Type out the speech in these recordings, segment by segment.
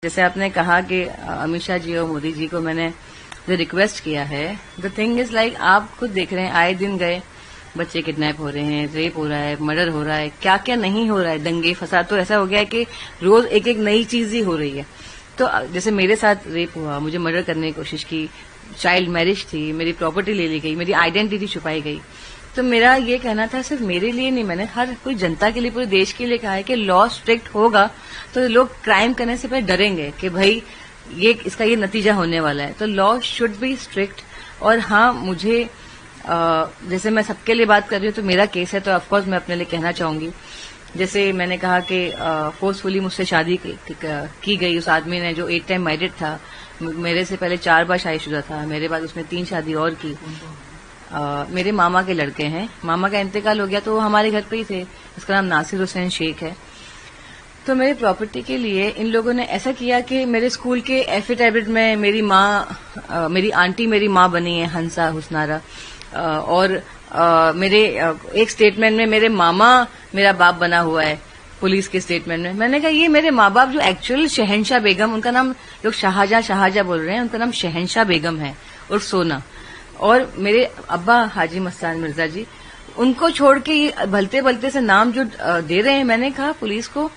جیسے آپ نے کہا کہ امت شاہ جی اور مودی جی کو میں نے جو ریکویسٹ کیا ہے، دا تھنگ از لائک آپ خود دیکھ رہے ہیں آئے دن گئے بچے کڈنیپ ہو رہے ہیں، ریپ ہو رہا ہے، مرڈر ہو رہا ہے، کیا کیا نہیں ہو رہا ہے، دنگے فساد تو ایسا ہو گیا ہے کہ روز ایک ایک نئی چیز ہی ہو رہی ہے۔ تو جیسے میرے ساتھ ریپ ہوا، مجھے مرڈر کرنے کی کوشش کی، چائلڈ میرج تھی، میری پراپرٹی لے لی گئی، میری آئیڈینٹی چھپائی گئی۔ تو میرا یہ کہنا تھا صرف میرے لیے نہیں، میں نے ہر کوئی جنتا کے لیے، پورے دیش کے لیے کہا ہے کہ لا اسٹرکٹ ہوگا تو لوگ کرائم کرنے سے پہلے ڈریں گے کہ بھائی اس کا یہ نتیجہ ہونے والا ہے۔ تو لا شوڈ بی اسٹرکٹ۔ اور ہاں، مجھے جیسے میں سب کے لیے بات کر رہی ہوں تو میرا کیس ہے تو آف کورس میں اپنے لیے کہنا چاہوں گی، جیسے میں نے کہا کہ فورسفلی مجھ سے شادی کی گئی اس آدمی نے جو 8 ٹائم میرڈ تھا، میرے سے پہلے 4 بار شادی شدہ تھا، میرے بعد اس نے 3 شادی اور کی۔ میرے ماما کے لڑکے ہیں، ماما کا انتقال ہو گیا تو وہ ہمارے گھر پہ ہی تھے، اس کا نام ناصر حسین شیخ ہے۔ تو میری پراپرٹی کے لیے ان لوگوں نے ایسا کیا کہ میرے اسکول کے ایفیڈیوٹ میں میری آنٹی میری ماں بنی ہے، ہنسا حسنارا، اور میرے ایک اسٹیٹمنٹ میں میرے ماما میرا باپ بنا ہوا ہے پولیس کے اسٹیٹمنٹ میں۔ میں نے کہا یہ میرے ماں باپ جو ایکچوئل شہنشاہ بیگم، ان کا نام لوگ شاہجہاں بول رہے ہیں، ان کا نام شہنشاہ بیگم ہے اور سونا، اور میرے ابا حاجی مستان مرزا جی، ان کو چھوڑ کے یہ بھلتے بھلتے سے نام جو دے رہے ہیں۔ میں نے کہا پولیس کو،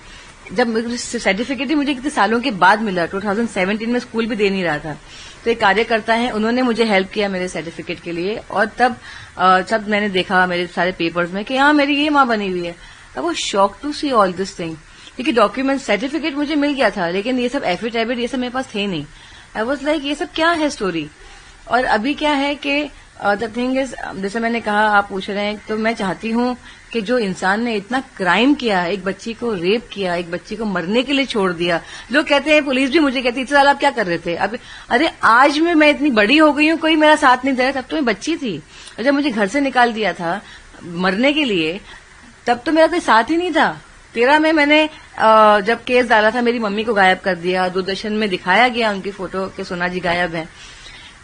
جب سرٹیفکیٹ ہی مجھے کتنے سالوں کے بعد ملا، 2017 میں اسکول بھی دے نہیں رہا تھا، تو ایک کاریہ کرتا ہے، انہوں نے مجھے ہیلپ کیا میرے سرٹیفکیٹ کے لیے، اور تب میں نے دیکھا میرے سارے پیپرز میں کہ ہاں میری یہ ماں بنی ہوئی ہے۔ اب وہ shock to see all this thing, کیونکہ ڈاکیومنٹ سرٹیفکیٹ مجھے مل گیا تھا لیکن یہ سب ایفیڈیوٹ یہ سب میرے پاس تھے نہیں۔ آئی واز لائک یہ سب کیا ہے اسٹوری۔ اور ابھی کیا ہے کہ دا تھنگ از، جیسے میں نے کہا آپ پوچھ رہے ہیں، تو میں چاہتی ہوں کہ جو انسان نے اتنا کرائم کیا، ایک بچی کو ریپ کیا، ایک بچی کو مرنے کے لیے چھوڑ دیا، لوگ کہتے ہیں، پولیس بھی مجھے کہتی ہے اتنے سال آپ کیا کر رہے تھے؟ ارے آج میں اتنی بڑی ہو گئی ہوں، کوئی میرا ساتھ نہیں دے رہا، تب تو میں بچی تھی، اور جب مجھے گھر سے نکال دیا تھا مرنے کے لیے تب تو میرا کوئی ساتھ ہی نہیں تھا۔ 13 میں نے جب کیس ڈالا تھا میری ممی کو غائب کر دیا، دوردرشن میں دکھایا گیا ان کی فوٹو کہ سونا جی غائب ہیں۔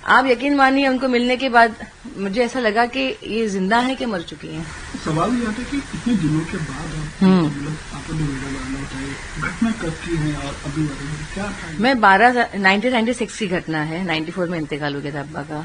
آپ یقین مانیے ان کو ملنے کے بعد مجھے ایسا لگا کہ یہ زندہ ہے کہ مر چکی ہیں۔ سوال یہ آتا ہے کہ اتنے دنوں کے بعد آپ نے میڈیا بنانا بتائی، گھٹنا کب کی ہے اور ابھی کیا؟ میں 1996 کی گھٹنا ہے، 94 میں انتقال ہو گیا تھا ابا کا۔